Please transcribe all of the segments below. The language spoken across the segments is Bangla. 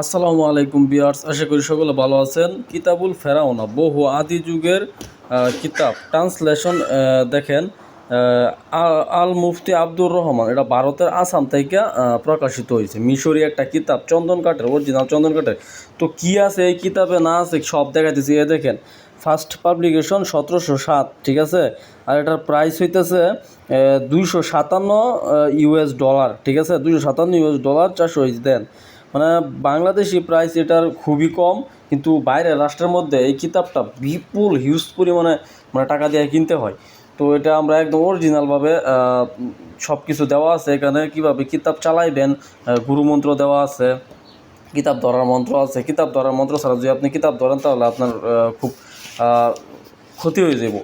আসসালামু আলাইকুম ভিউয়ার্স, আশা করি সকলে ভালো আছেন। কিতাবুল ফেরাউনা বহু আদি যুগের কিতাব ট্রান্সলেশন দেখেন। আল মুফতি আব্দুর রহমান, এটা ভারতের আসাম থেকে প্রকাশিত হয়েছে। মিশরি একটা কিতাব, চন্দন কাঠের, অরিজিনাল চন্দন কাঠের। তো কী আছে এই কিতাবে না আছে সব দেখাইতেছি। এ দেখেন, ফার্স্ট পাবলিকেশন 1707, ঠিক আছে। আর এটার প্রাইস হইতেছে $257, ঠিক আছে। $257, 400 দেন। মানে বাংলাদেশি প্রাইস এটার খুবই কম, কিন্তু বাইরের রাষ্ট্রের মধ্যে এই কিতাবটা বিপুল হিউজ পরিমাণে টাকা দিয়ে কিনতে হয়। তো এটা আমরা একদম অরিজিনালভাবে সব কিছু দেওয়া আছে এখানে। কীভাবে কিতাব চালাইবেন, গুরুমন্ত্র দেওয়া আছে, কিতাব ধরার মন্ত্র আছে। কিতাব ধরার মন্ত্র ছাড়া যদি আপনি কিতাব ধরেন তাহলে আপনার খুব ক্ষতি হয়ে যাব।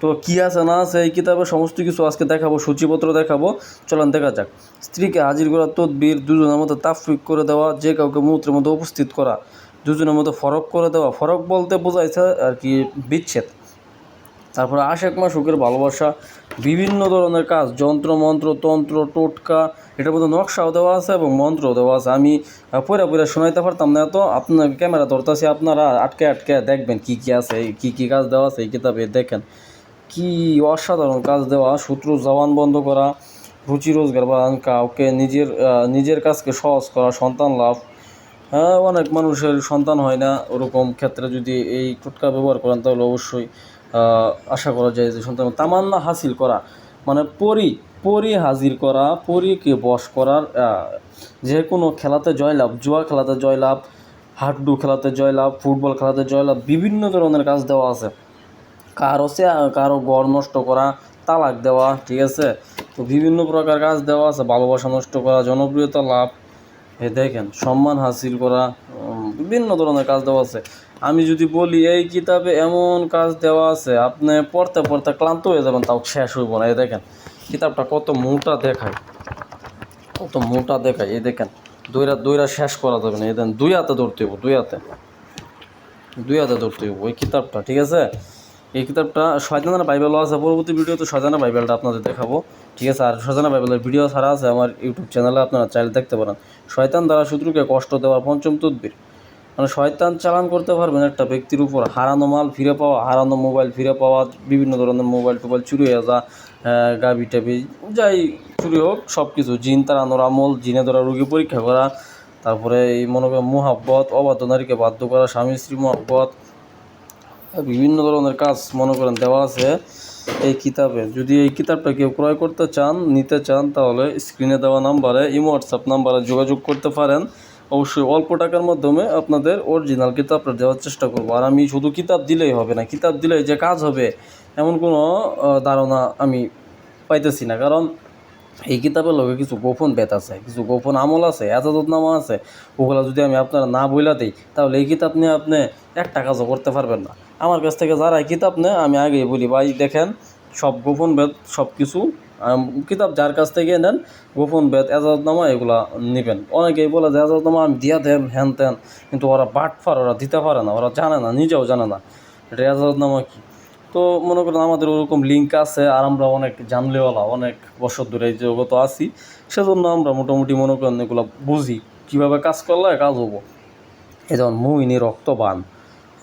তো কী আছে না আছে এই কিতাবে সমস্ত কিছু আজকে দেখাবো, সূচিপত্র দেখাবো। চলেন দেখা যাক। স্ত্রীকে হাজির করা তদবির, দুজনের মধ্যে তাফরিক করে দেওয়া, যে কাউকে মুহূর্তের মধ্যে উপস্থিত করা, দুজনের মধ্যে ফরক করে দেওয়া। ফরক বলতে বোঝাইছে আর কি বিচ্ছেদ। তারপরে আশেক মাসুকের ভালোবাসা, বিভিন্ন ধরনের কাজ, যন্ত্র মন্ত্র তন্ত্র টোটকা, এটার মধ্যে নকশাও দেওয়া আছে এবং মন্ত্রও দেওয়া আছে। আমি পয়রা শোনাইতে পারতাম না, এত আপনার ক্যামেরা ধরতেছি, আপনারা আটকে আটকে দেখবেন কী কী আছে, কী কী কাজ দেওয়া আছে এই কিতাবে। দেখেন কি অসাধারণ কাজ দেওয়া। শত্রু জওয়ান বন্ধ করা, রুচি রোজগার বাড়ান, কাউকে নিজের কাজকে সহজ করা, সন্তান লাভ। হ্যাঁ, অনেক মানুষের সন্তান হয় না, ওরকম ক্ষেত্রে যদি এই টোটকা ব্যবহার করেন তাহলে অবশ্যই আশা করা যায় যে সন্তান। তামান্না হাসিল করা, মানে পরি হাজির করা, পরীকে বশ করার, যে কোনো খেলাতে জয়লাভ, জুয়া খেলাতে জয়লাভ, হাডুডু খেলাতে জয়লাভ, ফুটবল খেলাতে জয়লাভ, বিভিন্ন ধরনের কাজ দেওয়া আছে। কারো ঘর নষ্ট করা, তালাক দেওয়া, ঠিক আছে। তো বিভিন্ন প্রকার কাজ দেওয়া আছে। ভালোবাসা নষ্ট করা, জনপ্রিয়তা লাভ, দেখেন সম্মান হাসিল করা, বিভিন্ন ধরনের কাজ দেওয়া আছে। আমি যদি বলি এই কিতাবে এমন কাজ দেওয়া আছে, আপনি পড়তে পড়তে ক্লান্ত হয়ে যাবেন, তাও শেষ হইব না। এই দেখেন কিতাবটা কত মোটা দেখায়, কত মোটা দেখায়। এই দেখেন দইরা শেষ করা যাবে না। এই দেখেন দুই হাতে ধরতে হইব, দুই হাতে ধরতে হইব ওই কিতাবটা, ঠিক আছে। এই কিতাবটা শয়তানের বাইবেলও আছে। পরবর্তী ভিডিওতে শয়তানের বাইবেলটা আপনাদের দেখাবো, ঠিক আছে। আর শয়তানের বাইবেলের ভিডিও ছাড়া আছে আমার ইউটিউব চ্যানেলে, আপনারা চাইলে দেখতে পারেন। শয়তান দ্বারা শত্রুকে কষ্ট দেওয়ার পঞ্চম তদবির, মানে শয়তান চালান করতে পারবেন একটা ব্যক্তির উপর। হারানো মাল ফিরে পাওয়া, হারানো মোবাইল ফিরে পাওয়া, বিভিন্ন ধরনের মোবাইল টোবাইল চুরি হয়ে যা, গাবি টাবি যাই চুরি হোক, সব কিছু। জিন তাড়ানোর আমল, জিনে ধরা রোগী পরীক্ষা করা, তারপরে এই মনে করেন মোহাব্বত, অবাধ্য নারীকে বাধ্য করা, স্বামী স্ত্রী মোহাব্বত, বিভিন্ন ধরনের কাজ মনে করেন দেওয়া আছে এই কিতাবে। যদি এই কিতাবটা কেউ ক্রয় করতে চান, নিতে চান, তাহলে স্ক্রিনে দেওয়া নাম্বারে, হোয়াটসঅ্যাপ নাম্বারে যোগাযোগ করতে পারেন। অবশ্যই অল্প টাকার মাধ্যমে আপনাদের অরিজিনাল কিতাবটা দেওয়ার চেষ্টা করবো। আর আমি শুধু কিতাব দিলেই হবে না, কিতাব দিলেই যে কাজ হবে এমন কোনো ধারণা আমি পাইতেছি না। কারণ এই কিতাবের লগে কিছু গোপন বেদ আছে, কিছু গোপন আমল আছে, এজাজতনামা আছে। ওগুলো যদি আমি আপনারা না বইলা দিই, তাহলে এই কিতাব নিয়ে আপনি একটা কাজও করতে পারবেন না। আমার কাছ থেকে যারা এই কিতাব নেয়, আমি আগেই বলি ভাই দেখেন সব গোপন বেদ, সব কিছু কিতাব যার কাছ থেকে নেন, গোপন বেদ এজাজতনামা এগুলা নেবেন। অনেকেই বলে যে এজাজতনামা আমি দিয়া দেন হ্যান ত্যান, কিন্তু ওরা বাটফার, ওরা দিতে পারে না, ওরা জানে না, নিজেও জানে না এটা এজাজতনামা কী। তো মনে করেন আমাদের ওরকম লিঙ্ক আছে, আর আমরা অনেক জানলেওয়ালা, অনেক বছর ধরে এই জগত আছি, সেজন্য আমরা মোটামুটি মনে করেন এগুলো বুঝি কীভাবে কাজ করলে কাজ হবো। এই যেমন মোহিনী রক্তবান,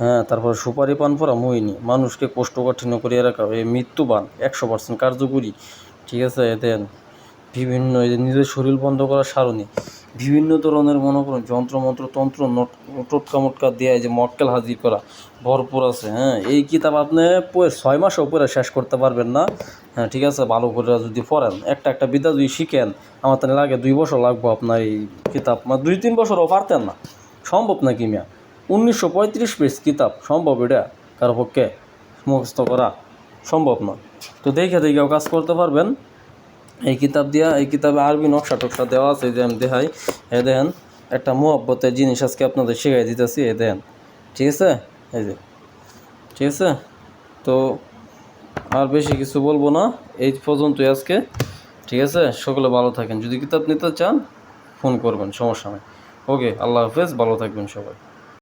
হ্যাঁ, তারপরে সুপারি পান পরা মোহিনী, মানুষকে কোষ্ঠকাঠিন্য করিয়া রাখা, এই মৃত্যুবান 100% কার্যকরী, ঠিক আছে। দেন বিভিন্ন এই যে নিজের শরীর বন্ধ করা সারণী, বিভিন্ন ধরনের মনে করেন যন্ত্রমন্ত্র তন্ত্র টোটকা মোটকা দিয়ে এই যে মক্কেল হাজির করা ভরপুর আছে। হ্যাঁ, এই কিতাব আপনি 6 মাসও পড়ে শেষ করতে পারবেন না। হ্যাঁ, ঠিক আছে, ভালো করে যদি পড়েন, একটা বিদ্যা যদি শিখেন, আমার তাহলে লাগে 2 বছর লাগবো আপনার এই কিতাব, 2-3 বছরও পারতেন না। সম্ভব না কি মিয়া? 1935 পেজ কিতাব, সম্ভব এটা কারো পক্ষে মুখস্থ করা? সম্ভব না। তো দেখেও কাজ করতে পারবেন এই কিতাব দিয়া। এই কিতাবে আরবি নকশা টকশা দেওয়া আছে, যে আমি দেখাই। দেখেন একটা মুহাব্বতের জিনিস আজকে আপনাদের শেখাই দিতেছি। দেখেন, ঠিক আছে, এই যে, ঠিক আছে। তো আর বেশি কিছু বলবো না, এই পর্যন্তই আজকে, ঠিক আছে। সকলে ভালো থাকেন, যদি কিতাব নিতে চান ফোন করবেন, সমস্যা নেই। ওকে, আল্লাহ হাফেজ, ভালো থাকবেন সবাই।